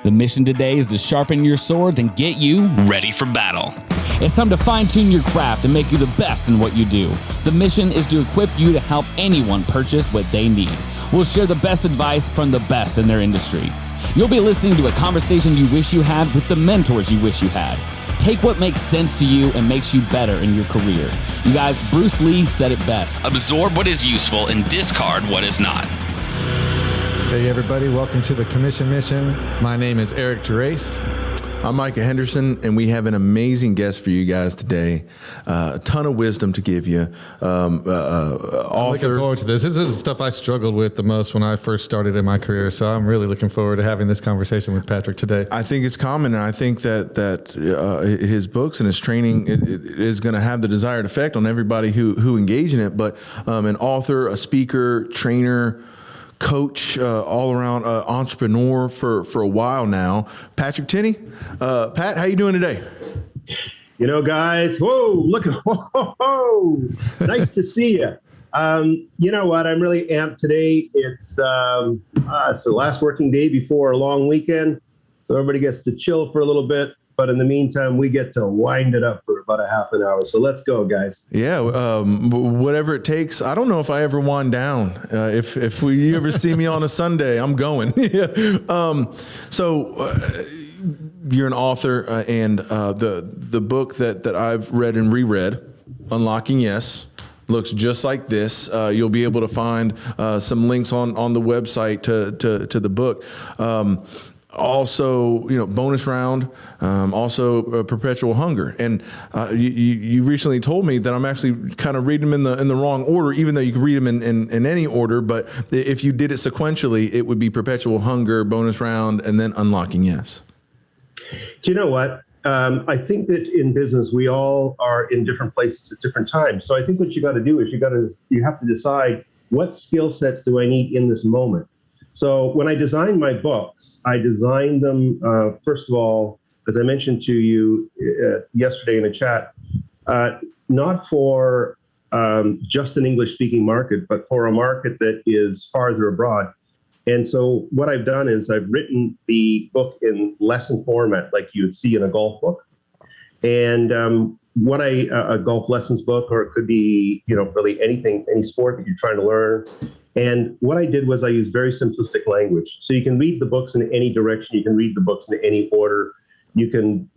The mission today is to sharpen your swords and get you ready for battle. It's time to fine-tune your craft and make you the best in what you do. The mission is to equip you to help anyone purchase what they need. We'll share the best advice from the best in their industry. You'll be listening to a conversation you wish you had with the mentors you wish you had. Take what makes sense to you and makes you better in your career. You guys, Bruce Lee said it best. Absorb what is useful and discard what is not. Hey everybody, welcome to the Commission Mission. My name is Eric Gerace. I'm Micah Henderson, and we have an amazing guest for you guys today. A ton of wisdom to give you. I'm looking forward to this. This is the stuff I struggled with the most when I first started in my career, so I'm really looking forward to having this conversation with Patrick today. I think it's common, and I think that his books and his training it is going to have the desired effect on everybody who engage in it. But an author, a speaker, trainer, coach, all around entrepreneur for a while now. Patrick Tinney. Pat, how you doing today? You know, guys, whoa, look at, whoa, nice to see you. You know what? I'm really amped today. It's the last working day before a long weekend. So everybody gets to chill for a little bit. But in the meantime, we get to wind it up for about a half an hour. So let's go, guys. Yeah, whatever it takes. I don't know if I ever wind down. If you ever see me on a Sunday, I'm going. So you're an author, and the book that I've read and reread, Unlocking Yes, looks just like this. You'll be able to find some links on the website to the book. Also, bonus round, also perpetual hunger. And you recently told me that I'm actually kind of reading them in the wrong order, even though you can read them in any order. But if you did it sequentially, it would be perpetual hunger, bonus round, and then unlocking yes. Do you know what? I think that in business, we all are in different places at different times. So I think what you got to do is you have to decide, what skill sets do I need in this moment? So when I designed my books, I designed them, first of all, as I mentioned to you yesterday in a chat, not for just an English-speaking market, but for a market that is farther abroad. And so what I've done is I've written the book in lesson format, like you would see in a golf book. And a golf lessons book, or it could be, really anything, any sport that you're trying to learn. And what I did was I used very simplistic language. So you can read the books in any direction. You can read the books in any order. You can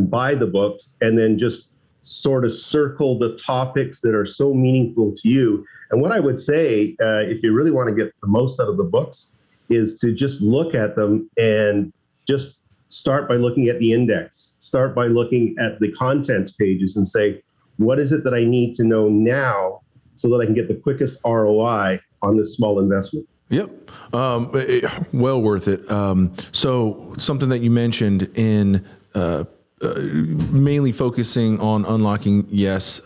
buy the books and then just sort of circle the topics that are so meaningful to you. And what I would say, if you really want to get the most out of the books, is to just look at them and just start by looking at the index. Start by looking at the contents pages and say, what is it that I need to know now so that I can get the quickest ROI on this small investment? Yep. Well worth it. So something that you mentioned in mainly focusing on unlocking yes,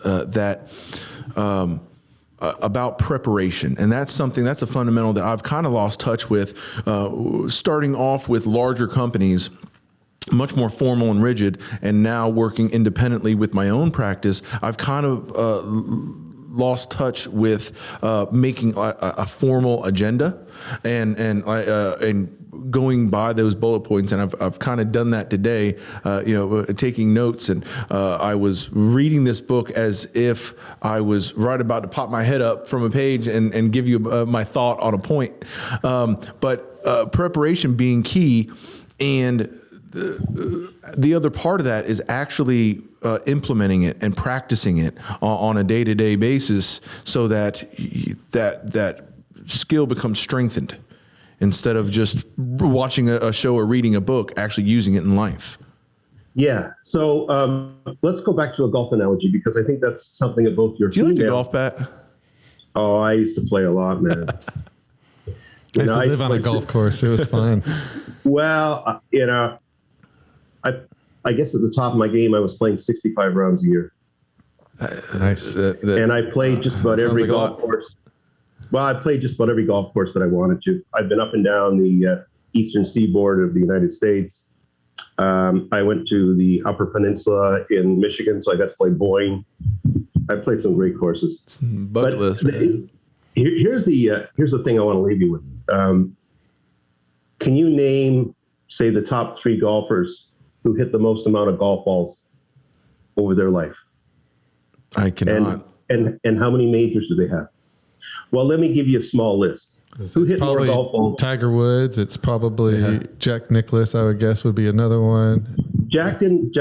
about preparation. And that's a fundamental that I've kind of lost touch with, starting off with larger companies, much more formal and rigid, and now working independently with my own practice. I've kind of lost touch with making a formal agenda and going by those bullet points, and I've kind of done that today. Taking notes, and I was reading this book as if I was right about to pop my head up from a page and give you my thought on a point. But preparation being key, and the other part of that is actually implementing it and practicing it on a day-to-day basis, so that that skill becomes strengthened instead of just watching a show or reading a book, actually using it in life. Yeah. So let's go back to a golf analogy, because I think that's something that both your Do you like to golf, Pat? Oh, I used to play a lot, man. I used to live on a golf course. It was fun. Well, I guess at the top of my game, I was playing 65 rounds a year. Nice. And I played just about every golf course. Well, I played just about every golf course that I wanted to. I've been up and down the eastern seaboard of the United States. I went to the Upper Peninsula in Michigan, so I got to play Boyne. I played some great courses. Bucket list. Here's the thing I want to leave you with. Can you name say the top 3 golfers who hit the most amount of golf balls over their life? I cannot. And how many majors do they have? Well, let me give you a small list. Who hit more golf balls? Tiger Woods. It's probably Jack Nicklaus, I would guess, would be another one. Jack didn't.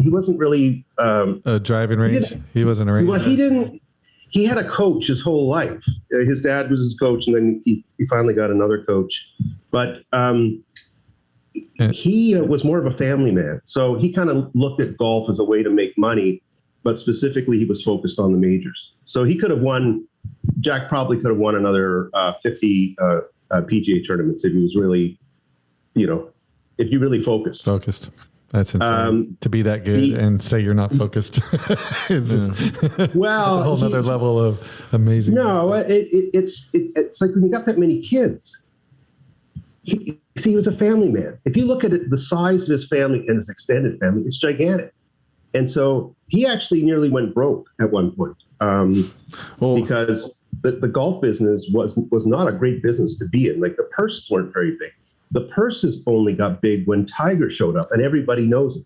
He wasn't really a driving range. He wasn't a range. Well, he didn't. He had a coach his whole life. His dad was his coach, and then he finally got another coach. But he was more of a family man, so he kind of looked at golf as a way to make money. But specifically, he was focused on the majors. So he could have won. Jack probably could have won another 50 PGA tournaments if he was really, if you really focused. Focused. That's insane. To be that good and say you're not focused. It's a whole other level of amazing. No, it's like when you got that many kids. He was a family man. If you look at it, the size of his family and his extended family, it's gigantic. And so he actually nearly went broke at one point because the golf business was not a great business to be in. Like the purses weren't very big. The purses only got big when Tiger showed up, and everybody knows it.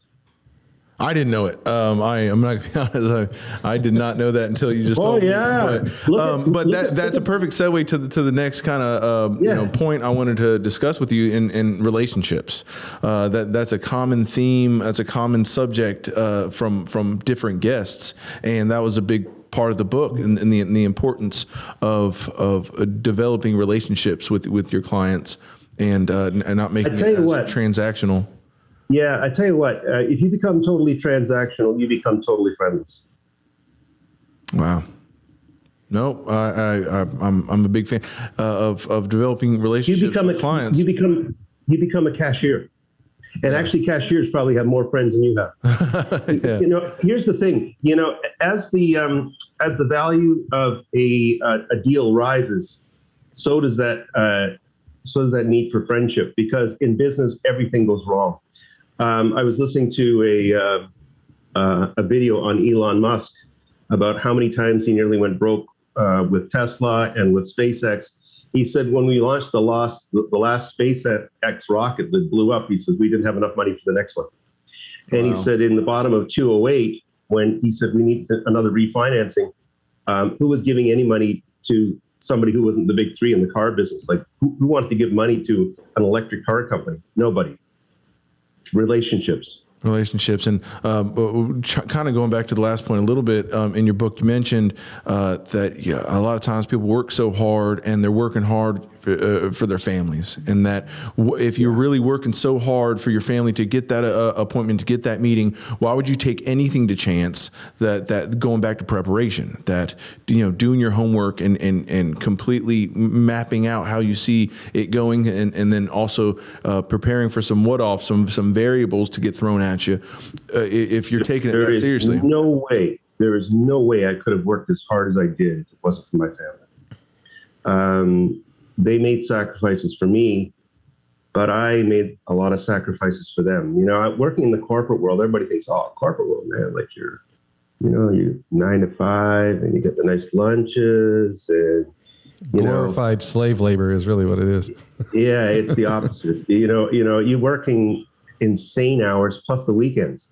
I didn't know it. I'm not going to be honest. I did not know that until you just told me. But that's a perfect segue to the next kind of point I wanted to discuss with you in relationships. That's a common theme. That's a common subject from different guests, and that was a big part of the book and the importance of developing relationships with your clients and not making it transactional. Yeah, I tell you what, if you become totally transactional, you become totally friendless. Wow. No, I'm a big fan of developing relationships with clients. You become a cashier. And actually cashiers probably have more friends than you have. Here's the thing, as the value of a deal rises, so does that need for friendship, because in business, everything goes wrong. I was listening to a video on Elon Musk about how many times he nearly went broke with Tesla and with SpaceX. He said when we launched the last SpaceX rocket that blew up, he said we didn't have enough money for the next one. And he said in the bottom of 2008, when he said we need another refinancing, who was giving any money to somebody who wasn't the big three in the car business? Like who wanted to give money to an electric car company? Nobody. Relationships. And kind of going back to the last point a little bit, in your book, you mentioned that a lot of times people work so hard and they're working hard for their families. And that if you're really working so hard for your family to get that appointment, to get that meeting, why would you take anything to chance? That going back to preparation, that doing your homework and completely mapping out how you see it going, and then also preparing for some what-offs, some variables to get thrown at you, if you're taking it that seriously. There is no way I could have worked as hard as I did if it wasn't for my family. They made sacrifices for me, but I made a lot of sacrifices for them. Working in the corporate world, everybody thinks, corporate world, man, like you're 9 to 5 and you get the nice lunches and glorified slave labor is really what it is. Yeah, it's the opposite. You're working insane hours plus the weekends.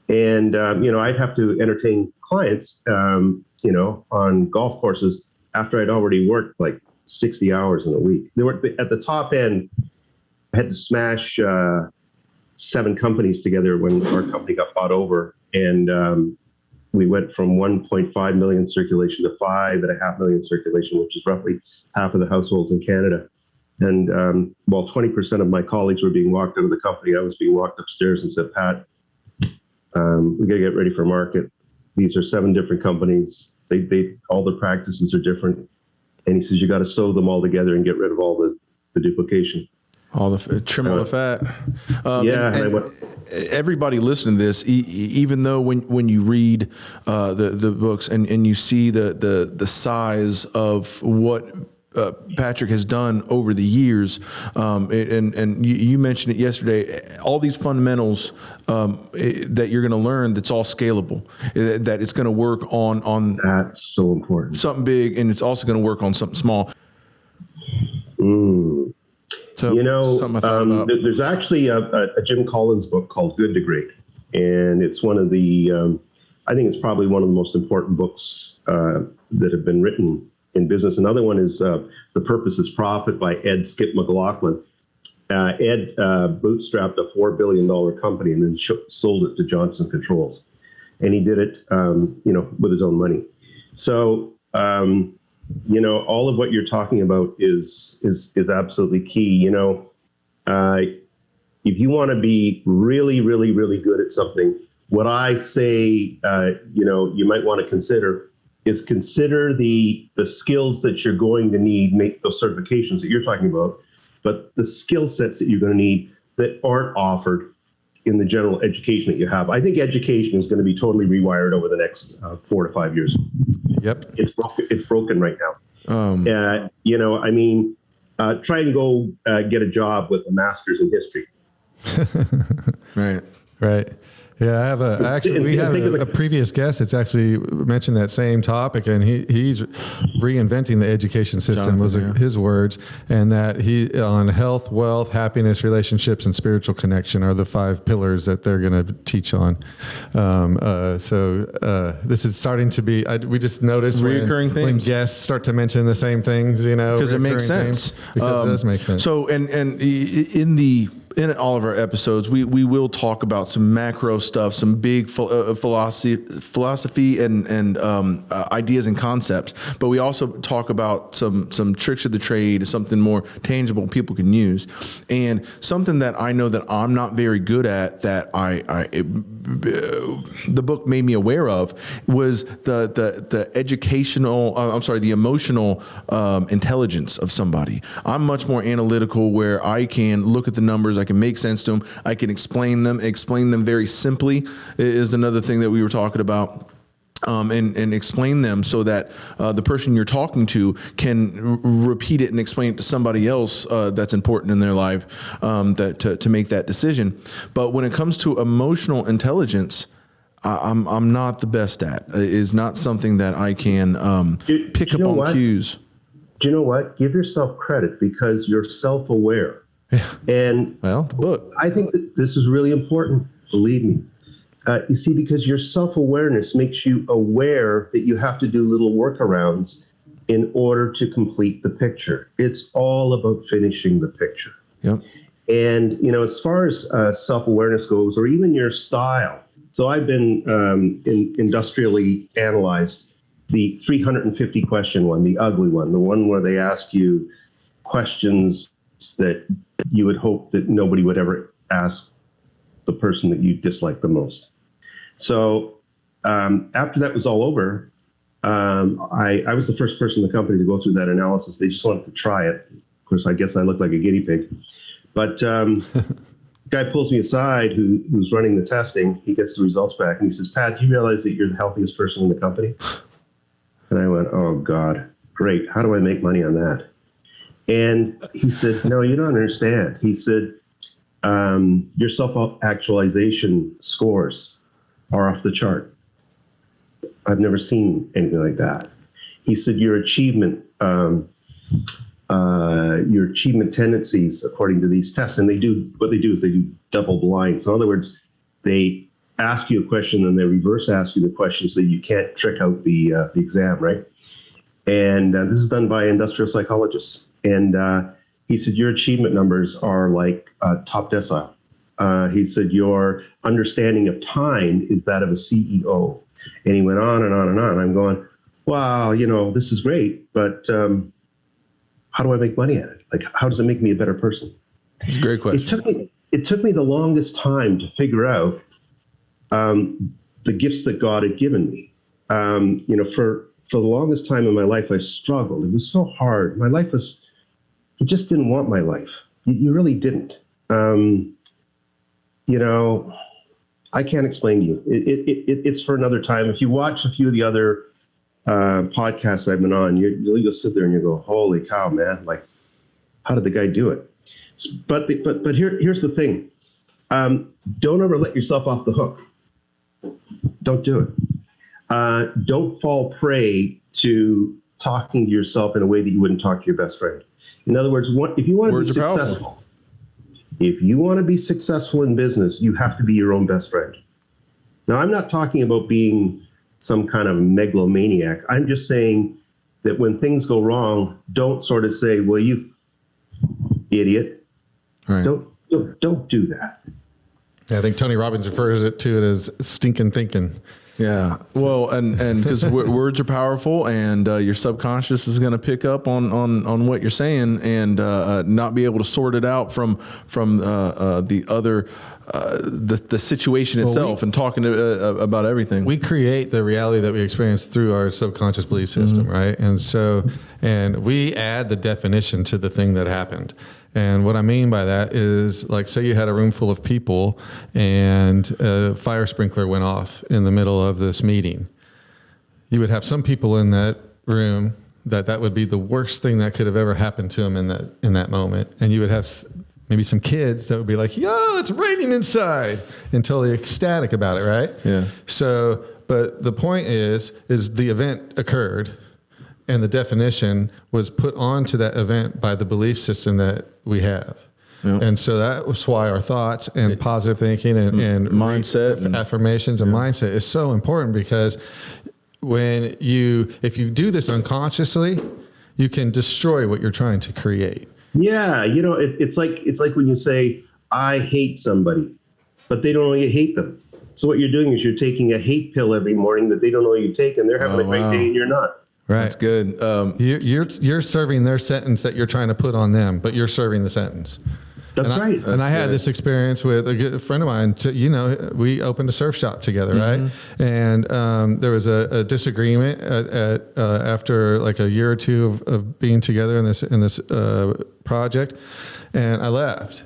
And, I'd have to entertain clients, on golf courses after I'd already worked like 60 hours in a week. They were at the top end. I had to smash 7 companies together when our company got bought over. And we went from 1.5 million circulation to 5.5 million circulation, which is roughly half of the households in Canada. And while 20% of my colleagues were being walked out of the company, I was being walked upstairs and said, Pat, we got to get ready for market. These are 7 different companies. They all the practices are different. And he says, you got to sew them all together and get rid of all the duplication. Trim all the fat. And everybody listening to this, even though when you read the books and you see the size of what Patrick has done over the years, and you mentioned it yesterday, all these fundamentals that you're going to learn, that's all scalable, that it's going to work on that's so important, something big, and it's also going to work on something small. So something I thought about. There's actually a Jim Collins book called Good to Great, and it's one of the I think it's probably one of the most important books that have been written in business. Another one is The Purpose is Profit by Ed Skip McLaughlin. Ed bootstrapped a $4 billion company and then sold it to Johnson Controls. And he did it, with his own money. So, all of what you're talking about is absolutely key. If you want to be really, really, really good at something, what I say, you might want to consider the skills that you're going to need, make those certifications that you're talking about, but the skill sets that you're going to need that aren't offered in the general education that you have. I think education is going to be totally rewired over the next 4 to 5 years. Yep. It's broken right now. Try and go get a job with a master's in history. Right. Yeah, we have a previous guest that's actually mentioned that same topic, and he's reinventing the education system, his words, and that he on health, wealth, happiness, relationships, and spiritual connection are the 5 pillars that they're going to teach on. This is starting to be, we just noticed when guests start to mention the same things, because it makes sense. Because it does make sense. So, and in all of our episodes, we will talk about some macro stuff, some big philosophy and ideas and concepts. But we also talk about some tricks of the trade, something more tangible people can use, and something that I know that I'm not very good at that the book made me aware of was the emotional intelligence of somebody. I'm much more analytical, where I can look at the numbers, I can make sense to them, I can explain them very simply is another thing that we were talking about. And explain them so that the person you're talking to can repeat it and explain it to somebody else that's important in their life to make that decision. But when it comes to emotional intelligence, I'm not the best at. It is not something that I can pick up on cues. Do you know what? Give yourself credit, because you're self-aware. And the book. I think that this is really important. Believe me. You see, because your self-awareness makes you aware that you have to do little workarounds in order to complete the picture. It's all about finishing the picture. Yep. And, as far as self-awareness goes, or even your style. So I've been industrially analyzed the 350 question one, the ugly one, the one where they ask you questions that you would hope that nobody would ever ask the person that you dislike the most. So after that was all over, I was the first person in the company to go through that analysis. They just wanted to try it. Of course, I guess I look like a guinea pig. But guy pulls me aside who's running the testing. He gets the results back and he says, "Pat, do you realize that you're the healthiest person in the company?" And I went, "Oh, God, great. How do I make money on that?" And he said, "No, you don't understand." He said, "Your self-actualization scores are off the chart. I've never seen anything like that." He said, your achievement tendencies according to these tests, and they do double blind. So in other words, they ask you a question and they reverse ask you the question so you can't trick out the exam, right? And this is done by industrial psychologists. And he said, your achievement numbers are like top decile. He said, your understanding of time is that of a CEO. And he went on and on and on. I'm going, wow, this is great, but how do I make money at it? Like, how does it make me a better person? It's a great question. It took me the longest time to figure out the gifts that God had given me. For the longest time in my life, I struggled. It was so hard. My life you just didn't want my life. You really didn't. I can't explain to you. It's for another time. If you watch a few of the other podcasts I've been on, you'll sit there and you go, holy cow, man. Like, how did the guy do it? But here's the thing. Don't ever let yourself off the hook. Don't do it. Don't fall prey to talking to yourself in a way that you wouldn't talk to your best friend. In other words, if you want to be Words are powerful. successful, if you want to be successful in business, you have to be your own best friend. Now, I'm not talking about being some kind of megalomaniac. I'm just saying that when things go wrong, don't sort of say, well, you idiot. Right. Don't do that. Yeah, I think Tony Robbins refers to it as stinking thinking. Yeah. Well, and because words are powerful, and your subconscious is going to pick up on what you're saying, and not be able to sort it out from the other the situation itself, and talking about everything. We create the reality that we experience through our subconscious belief system, right? And we add the definition to the thing that happened. And what I mean by that is, like, say you had a room full of people and a fire sprinkler went off in the middle of this meeting. You would have some people in that room that would be the worst thing that could have ever happened to them in that moment. And you would have maybe some kids that would be like, yo, it's raining inside, and totally ecstatic about it, right? Yeah. So, but the point is the event occurred, and the definition was put onto that event by the belief system that we have. Yep. And so that was why our thoughts and positive thinking and mindset, affirmations and mindset is so important, because if you do this unconsciously, you can destroy what you're trying to create. Yeah. It's like when you say, I hate somebody, but they don't know you hate them. So what you're doing is you're taking a hate pill every morning that they don't know you take, and they're having a great day and you're not. Right. That's good. You're serving their sentence that you're trying to put on them, but you're serving the sentence. That's right. I had this experience with a good friend of mine. We opened a surf shop together, right? And there was a disagreement after like a year or two of being together in this project, and I left.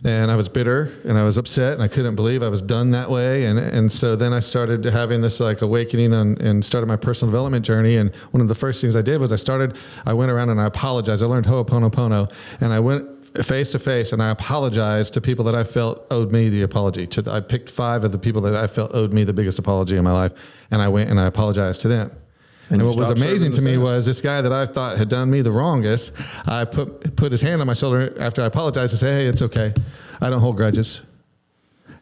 And I was bitter and I was upset and I couldn't believe I was done that way. And so then I started having this like awakening and started my personal development journey. And one of the first things I did was I went around and I apologized. I learned Ho'oponopono, and I went face to face and I apologized to people that I felt owed me the apology. I picked 5 of the people that I felt owed me the biggest apology in my life. And I went and I apologized to them. And what was amazing to me was this guy that I thought had done me the wrongest, I put his hand on my shoulder after I apologized and said, hey, it's okay. I don't hold grudges.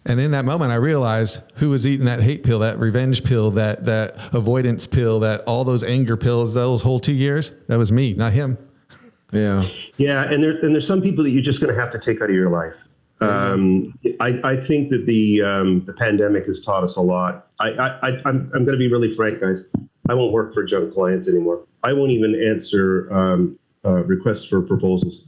And in that moment, I realized who was eating that hate pill, that revenge pill, that avoidance pill, that all those anger pills, those whole 2 years. That was me, not him. Yeah. Yeah. And there's some people that you're just going to have to take out of your life. I think that the pandemic has taught us a lot. I'm going to be really frank, guys. I won't work for junk clients anymore. I won't even answer requests for proposals.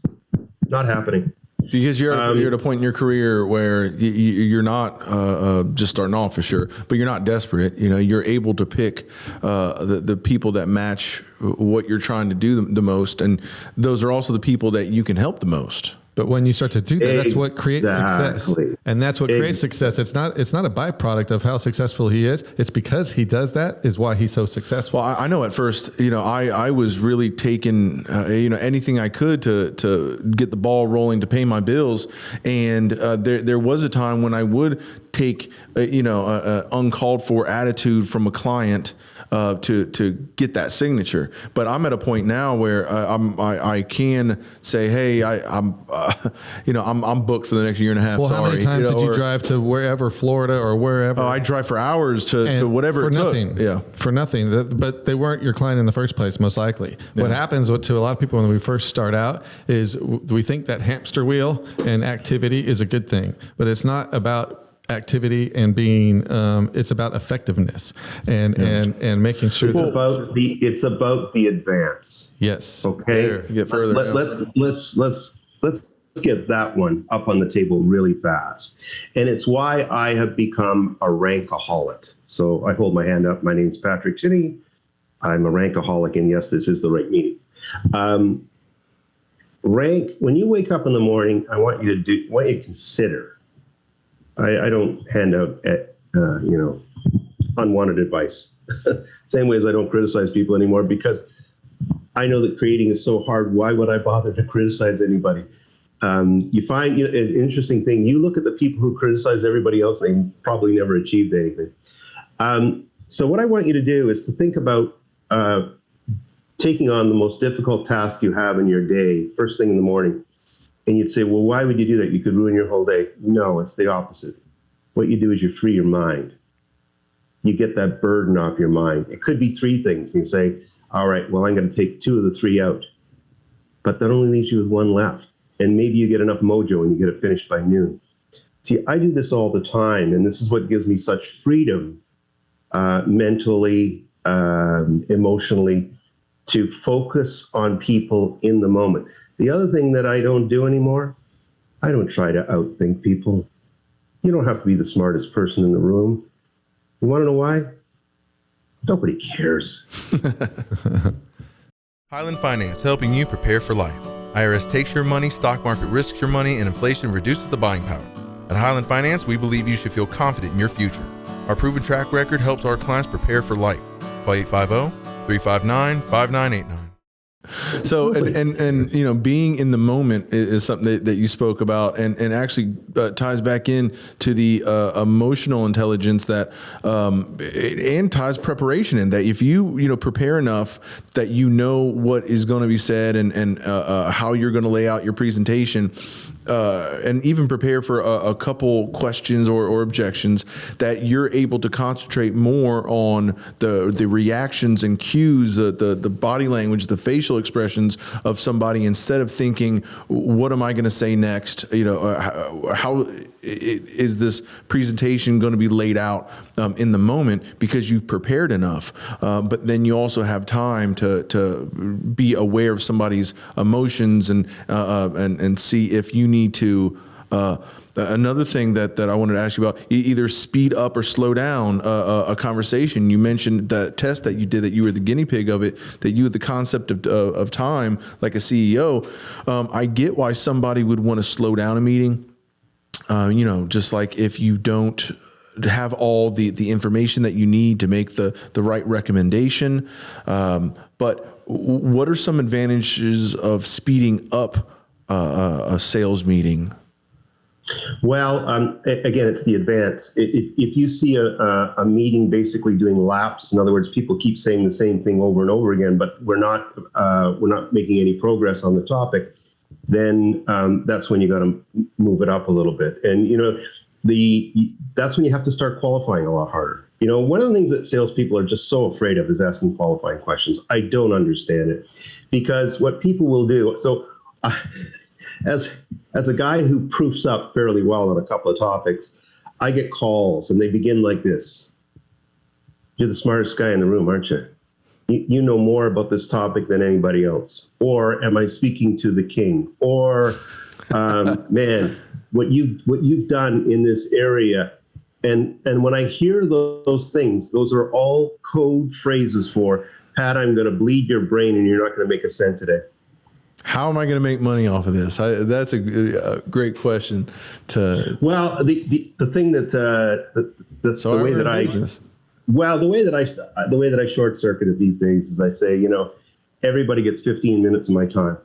Not happening. Because you're at a point in your career where you're not just starting off for sure, but you're not desperate. You're able to pick the people that match what you're trying to do the most, and those are also the people that you can help the most. But when you start to do that, that's what creates success. And that's what creates success. It's not a byproduct of how successful he is. It's because he does that is why he's so successful. Well, I know at first, I was really taking, anything I could to get the ball rolling to pay my bills. And there was a time when I would take, an uncalled for attitude from a client to get that signature. But I'm at a point now where I can say, hey, I'm booked for the next year and a half. Well, sorry. How many times did you drive to wherever, Florida or wherever? Oh, I drive for hours to whatever it took. Nothing. Yeah, for nothing. But they weren't your client in the first place, most likely. Yeah. What happens to a lot of people when we first start out is we think that hamster wheel and activity is a good thing, but it's not about activity and being it's about effectiveness and making sure it's about the advance. Yes. Okay. Get further. Let's get that one up on the table really fast. And it's why I have become a rankaholic. So I hold my hand up. My name is Patrick Tinney. I'm a rankaholic, and yes, this is the right meaning. Rank, when you wake up in the morning, I want you to consider. I don't hand out, unwanted advice. Same way as I don't criticize people anymore, because I know that creating is so hard. Why would I bother to criticize anybody? You find an interesting thing. You look at the people who criticize everybody else, they probably never achieved anything. So what I want you to do is to think about taking on the most difficult task you have in your day, first thing in the morning, and you'd say, well, why would you do that? You could ruin your whole day. No, it's the opposite. What you do is you free your mind. You get that burden off your mind. It could be 3 things. You say, all right, well, I'm going to take 2 of the 3 out. But that only leaves you with 1 left. And maybe you get enough mojo and you get it finished by noon. See, I do this all the time, and this is what gives me such freedom mentally, emotionally, to focus on people in the moment. The other thing that I don't do anymore, I don't try to outthink people. You don't have to be the smartest person in the room. You want to know why? Nobody cares. Highland Finance, helping you prepare for life. IRS takes your money, stock market risks your money, and inflation reduces the buying power. At Highland Finance, we believe you should feel confident in your future. Our proven track record helps our clients prepare for life. Call 850-359-5989. So, and you know, being in the moment is something that you spoke about, and actually ties back in to the emotional intelligence that, and ties preparation in that. If you prepare enough that you know what is going to be said and how you're going to lay out your presentation, and even prepare for a couple questions or objections, that you're able to concentrate more on the reactions and cues, the body language, the facial expressions of somebody, instead of thinking, what am I going to say next? How is this presentation going to be laid out in the moment, because you've prepared enough. But then you also have time to be aware of somebody's emotions and see if you need to. Another thing that I wanted to ask you about, either speed up or slow down a conversation. You mentioned that test that you did, that you were the guinea pig of it, that you had the concept of time like a CEO. I get why somebody would want to slow down a meeting. Just like if you don't have all the information that you need to make the right recommendation. But what are some advantages of speeding up a sales meeting? Well, again, it's the advance. If you see a meeting basically doing laps, in other words, people keep saying the same thing over and over again, but we're not making any progress on the topic, then that's when you got to move it up a little bit. And that's when you have to start qualifying a lot harder. One of the things that salespeople are just so afraid of is asking qualifying questions. I don't understand it, because what people will do. So, as a guy who proofs up fairly well on a couple of topics, I get calls and they begin like this: "You're the smartest guy in the room, aren't you? You know more about this topic than anybody else." Or, "Am I speaking to the king?" Or, "Man, what you've done in this area." And when I hear those things, those are all code phrases for, "Pat, I'm going to bleed your brain and you're not going to make a cent today." How am I going to make money off of this? That's a great question. Well, the thing that So the way that business. the way that I short circuit it these days is I say, everybody gets 15 minutes of my time.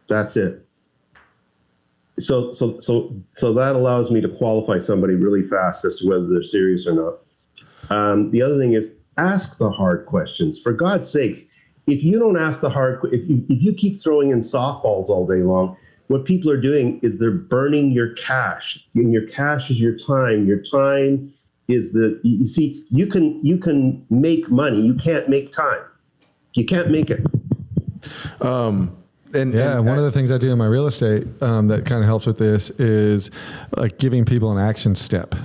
That's it. So that allows me to qualify somebody really fast as to whether they're serious or not. The other thing is, ask the hard questions. For God's sakes, if you don't ask if you keep throwing in softballs all day long, what people are doing is they're burning your cash. And your cash is your time. Your time is you see, you can make money. You can't make time. You can't make it. One of the things I do in my real estate that kind of helps with this is like giving people an action step.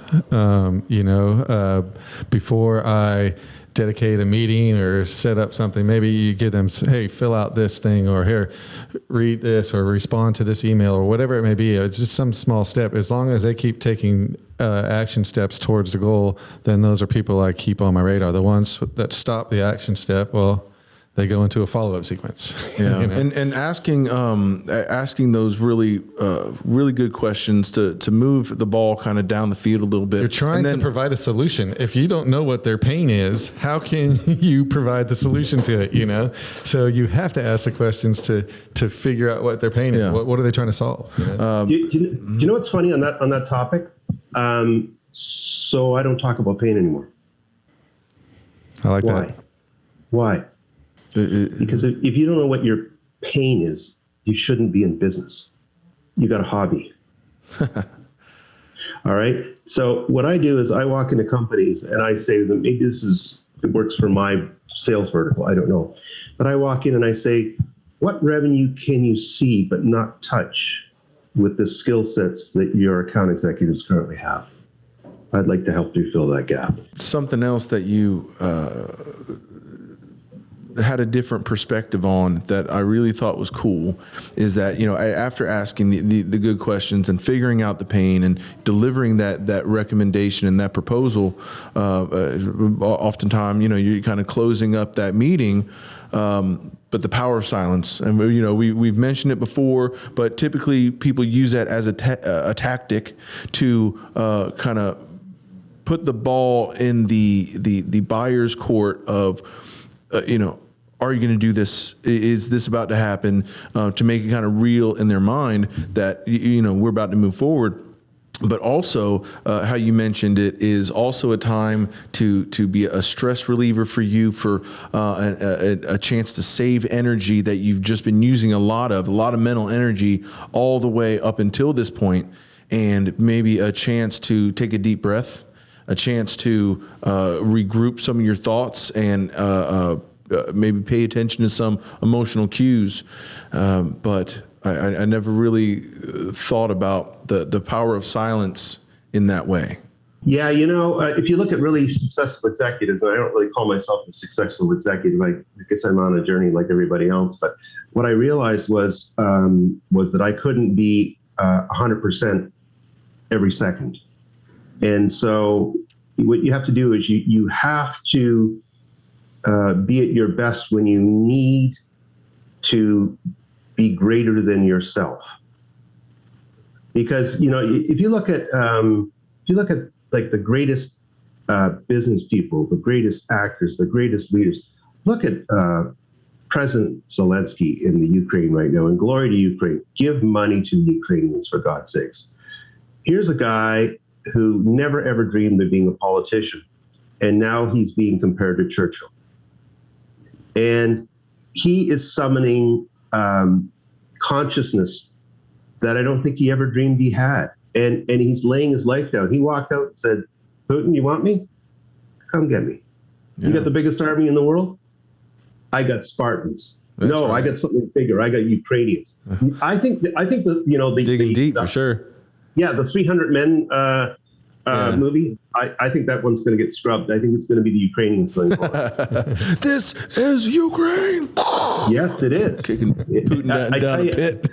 Before I dedicate a meeting or set up something, maybe you give them, hey, fill out this thing, or here, read this, or respond to this email, or whatever it may be. It's just some small step. As long as they keep taking action steps towards the goal, then those are people I keep on my radar. The ones that stop the action step, well, they go into a follow-up sequence. Yeah, and asking those really good questions to move the ball kind of down the field a little bit. You're trying to provide a solution. If you don't know what their pain is, how can you provide the solution to it? So you have to ask the questions to figure out what their pain is. What are they trying to solve? Do you know what's funny on that topic? So I don't talk about pain anymore. I like that. Why? Because if you don't know what your pain is, you shouldn't be in business. You got a hobby. All right. So what I do is I walk into companies and I say to them, maybe it works for my sales vertical, I don't know. But I walk in and I say, what revenue can you see but not touch with the skill sets that your account executives currently have? I'd like to help you fill that gap. Something else that you had a different perspective on that I really thought was cool is that, after asking the good questions and figuring out the pain and delivering that recommendation and that proposal, oftentimes, you're kind of closing up that meeting. But the power of silence, and we've mentioned it before, but typically people use that as a tactic to kind of put the ball in the buyer's court of, are you going to do this? Is this about to happen? To make it kind of real in their mind that, we're about to move forward. But also, how you mentioned it is also a time to be a stress reliever for you, for a chance to save energy that you've just been using a lot of mental energy all the way up until this point, and maybe a chance to take a deep breath, a chance to regroup some of your thoughts and maybe pay attention to some emotional cues. But I never really thought about the power of silence in that way. Yeah, if you look at really successful executives, and I don't really call myself a successful executive, I guess I'm on a journey like everybody else, but what I realized was that I couldn't be 100% every second. And so what you have to do is you have to be at your best when you need to be greater than yourself. Because, if you look at like the greatest business people, the greatest actors, the greatest leaders, look at President Zelensky in the Ukraine right now, and glory to Ukraine. Give money to the Ukrainians, for God's sakes. Here's a guy who never ever dreamed of being a politician, and now he's being compared to Churchill. And he is summoning consciousness that I don't think he ever dreamed he had. And he's laying his life down. He walked out and said, Putin, you want me? Come get me. Yeah. You got the biggest army in the world? I got Spartans. That's right. I got something bigger. I got Ukrainians. I think the digging deep for sure. Yeah, the 300 Men movie. I think that one's going to get scrubbed. I think it's going to be the Ukrainians going forward. This is Ukraine. Yes, it is. Kicking Putin down a pit.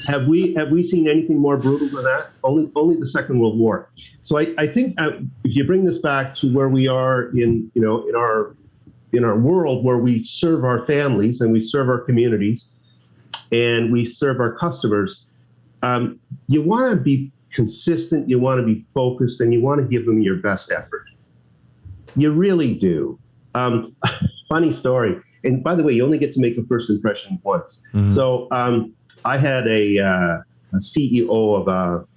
Have we seen anything more brutal than that? Only the Second World War. So I think if you bring this back to where we are in our world, where we serve our families and we serve our communities and we serve our customers, you want to be consistent, you want to be focused, and you want to give them your best effort. You really do. Funny story. And by the way, you only get to make a first impression once. Mm-hmm. So I had a CEO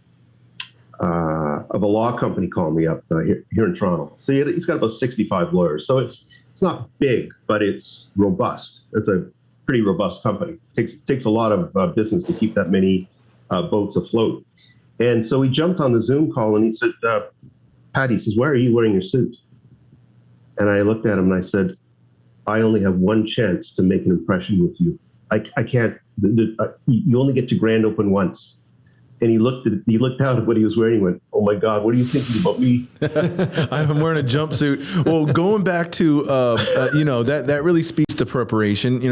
of a law company call me up here in Toronto. So he's got about 65 lawyers. So it's not big, but it's robust. It's a pretty robust company. It takes a lot of business to keep that many boats afloat. And so we jumped on the Zoom call and he said, Pat, he says, why are you wearing your suit? And I looked at him and I said, I only have one chance to make an impression with you. I can't, you only get to grand open once. And he looked out at what he was wearing and went, oh my God, what are you thinking about me? I'm wearing a jumpsuit. Well, going back to, that really speaks to preparation,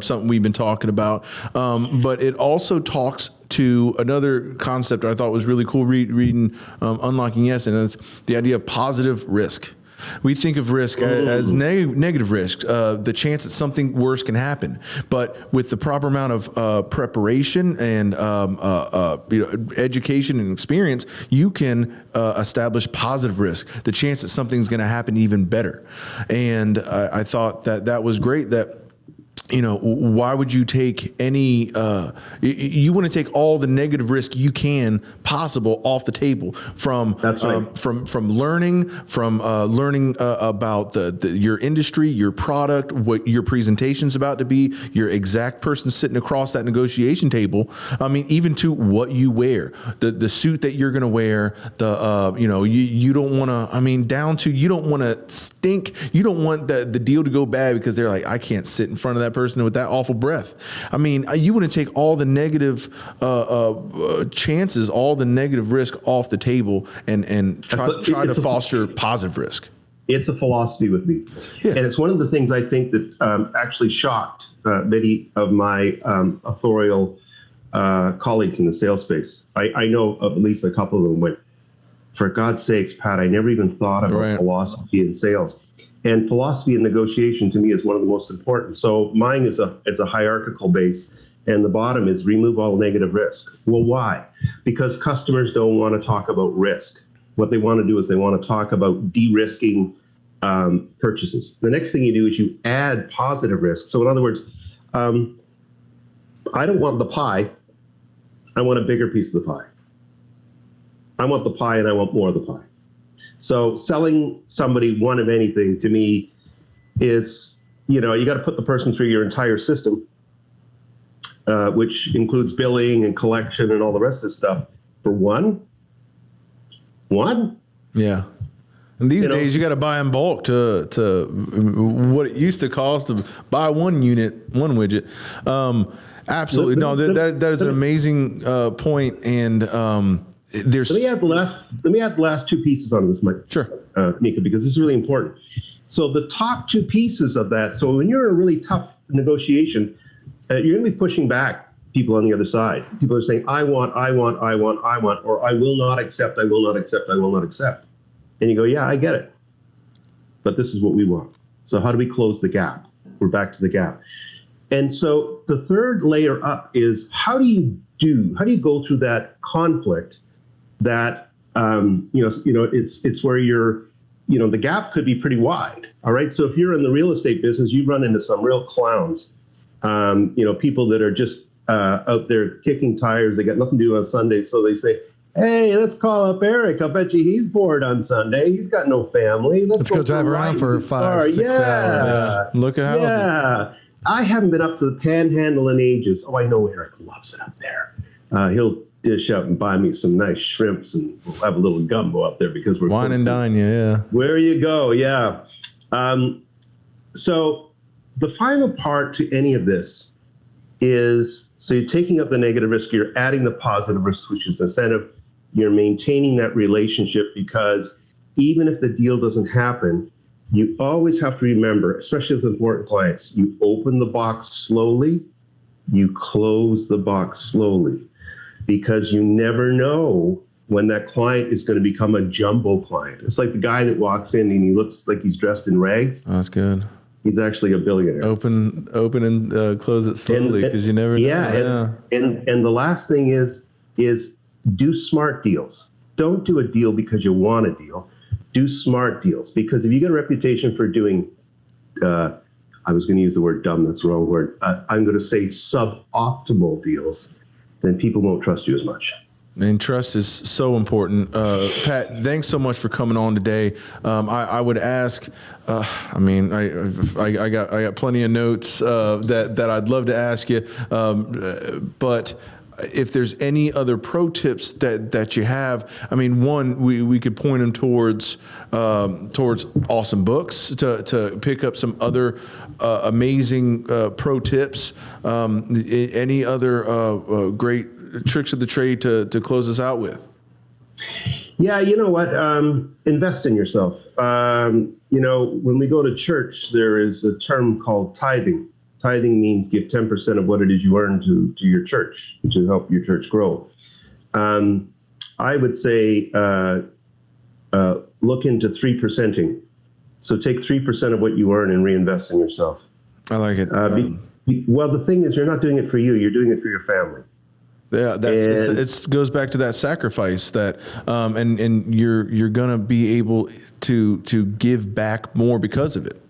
something we've been talking about. But it also talks to another concept I thought was really cool reading Unlocking Yes, and that's the idea of positive risk. We think of risk as negative risk, the chance that something worse can happen. But with the proper amount of preparation and education and experience, you can establish positive risk, the chance that something's going to happen even better. And I thought that was great that why would you take any, you want to take all the negative risk you can possible off the table from, That's right. from learning about your industry, your product, what your presentation's about to be, your exact person sitting across that negotiation table. I mean, even to what you wear, the suit that you're going to wear, you don't want to, down to, you don't want to stink. You don't want the deal to go bad because they're like, I can't sit in front of that person with that awful breath. I mean, you want to take all the negative chances, all the negative risk off the table, and try to foster positive risk. It's a philosophy with me, and it's one of the things I think that actually shocked many of my authorial colleagues in the sales space. I know of at least a couple of them went, for God's sakes, Pat, I never even thought about philosophy in sales. And philosophy in negotiation to me is one of the most important. So mine is a hierarchical base, and the bottom is remove all negative risk. Well, why? Because customers don't want to talk about risk. What they want to do is they want to talk about de-risking purchases. The next thing you do is you add positive risk. So in other words, I don't want the pie. I want a bigger piece of the pie. I want the pie and I want more of the pie. So selling somebody one of anything to me is, you got to put the person through your entire system, which includes billing and collection and all the rest of the stuff for one. Yeah. And these days you got to buy in bulk to what it used to cost to buy one widget. Absolutely. No, that is an amazing point. And, let me add the last two pieces on this, Mike. Sure, Mika, because this is really important. So the top two pieces of that. So when you're in a really tough negotiation, you're going to be pushing back people on the other side. People are saying, I want, or I will not accept, I will not accept, I will not accept. And you go, yeah, I get it. But this is what we want. So how do we close the gap? We're back to the gap. And so the third layer up is how do you go through that conflict that, it's where the gap could be pretty wide. All right. So if you're in the real estate business, you run into some real clowns, people that are just out there kicking tires. They got nothing to do on Sunday. So they say, hey, let's call up Eric. I bet you he's bored on Sunday. He's got no family. Let's go drive around for 5-6 hours. Look at houses. Yeah. I haven't been up to the Panhandle in ages. Oh, I know Eric loves it up there. He'll dish up and buy me some nice shrimps, and we'll have a little gumbo up there because we're wine and dine. Yeah. Where you go. Yeah. So the final part to any of this is, so you're taking up the negative risk, you're adding the positive risk, which is incentive. You're maintaining that relationship, because even if the deal doesn't happen, you always have to remember, especially with important clients, you open the box slowly, you close the box slowly, because you never know when that client is going to become a jumbo client. It's like the guy that walks in and he looks like he's dressed in rags. Oh, that's good. He's actually a billionaire. Open and close it slowly, because you never know. Yeah. And the last thing is do smart deals. Don't do a deal because you want a deal. Do smart deals, because if you get a reputation for doing, I was going to use the word dumb, that's the wrong word. I'm going to say suboptimal deals, then people won't trust you as much. And trust is so important. Pat, thanks so much for coming on today. I would ask, I got plenty of notes that I'd love to ask you, but if there's any other pro tips that you have, one, we could point them towards awesome books to pick up some other amazing pro tips. Any other great tricks of the trade to close us out with? Yeah, you know what? Invest in yourself. When we go to church, there is a term called tithing. Tithing means give 10% of what it is you earn to your church to help your church grow. I would say look into 3%ing. So take 3% of what you earn and reinvest in yourself. I like it. Well, the thing is, you're not doing it for you. You're doing it for your family. Yeah, it goes back to that sacrifice that, and you're gonna be able to give back more because of it.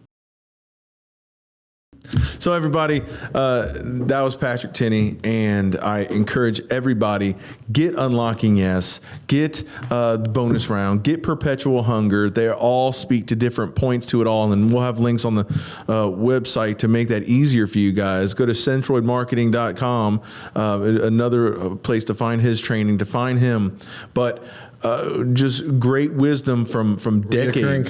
So everybody, that was Patrick Tinney, and I encourage everybody, get Unlocking Yes, get the bonus round, get Perpetual Hunger. They all speak to different points to it all, and we'll have links on the website to make that easier for you guys. Go to centroidmarketing.com, another place to find his training, to find him. But just great wisdom from decades.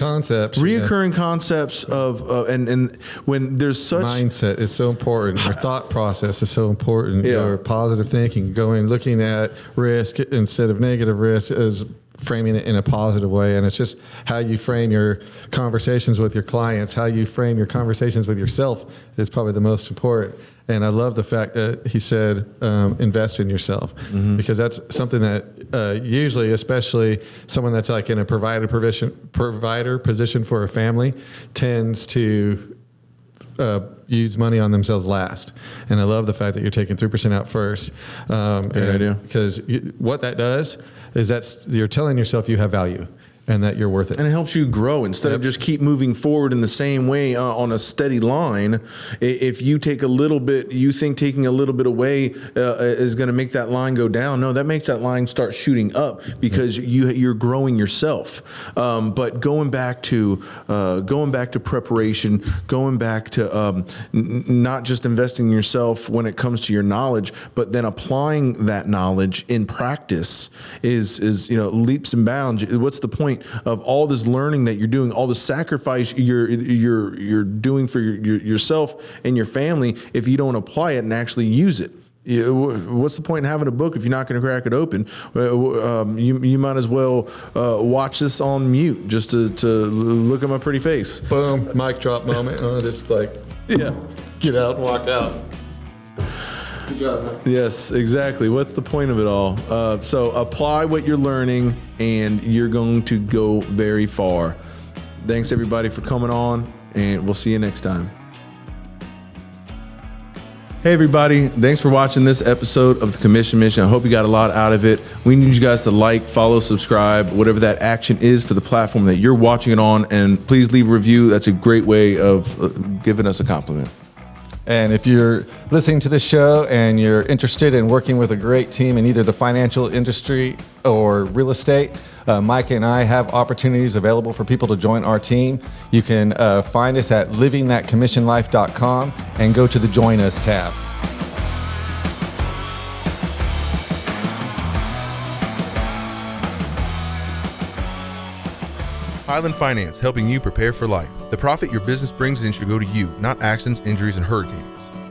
Reoccurring concepts of and when there's such mindset is so important. Your thought process is so important. Your positive thinking, looking at risk instead of negative risk, is framing it in a positive way. And it's just how you frame your conversations with your clients, how you frame your conversations with yourself is probably the most important. And I love the fact that he said, invest in yourself, because that's something that usually, especially someone that's like in a provider position for a family, tends to use money on themselves last. And I love the fact that you're taking 3% out first. Good idea. Because what that does is you're telling yourself you have value and that you're worth it. And it helps you grow instead of just keep moving forward in the same way on a steady line. If you take a little bit, you think taking a little bit away is going to make that line go down. No, that makes that line start shooting up because you're growing yourself. But going back to preparation, going back to not just investing in yourself when it comes to your knowledge, but then applying that knowledge in practice is leaps and bounds. What's the point of all this learning that you're doing, all the sacrifice you're doing for yourself and your family if you don't apply it and actually use it? What's the point in having a book if you're not going to crack it open? You might as well watch this on mute just to look at my pretty face. Boom, mic drop moment. Just get out and walk out. Good job, man. Yes, exactly. What's the point of it all? So apply what you're learning and you're going to go very far. Thanks everybody for coming on, and we'll see you next time. Hey everybody, thanks for watching this episode of the Commission Mission. I hope you got a lot out of it. We need you guys to like, follow, subscribe, whatever that action is to the platform that you're watching it on, and please leave a review. That's a great way of giving us a compliment. And if you're listening to this show and you're interested in working with a great team in either the financial industry or real estate, Mike and I have opportunities available for people to join our team. You can find us at livingthatcommissionlife.com and go to the Join Us tab. Highland Finance, helping you prepare for life. The profit your business brings in should go to you, not accidents, injuries, and hurricanes.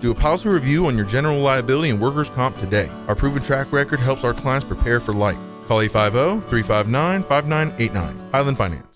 Do a policy review on your general liability and workers' comp today. Our proven track record helps our clients prepare for life. Call 850-359-5989. Highland Finance.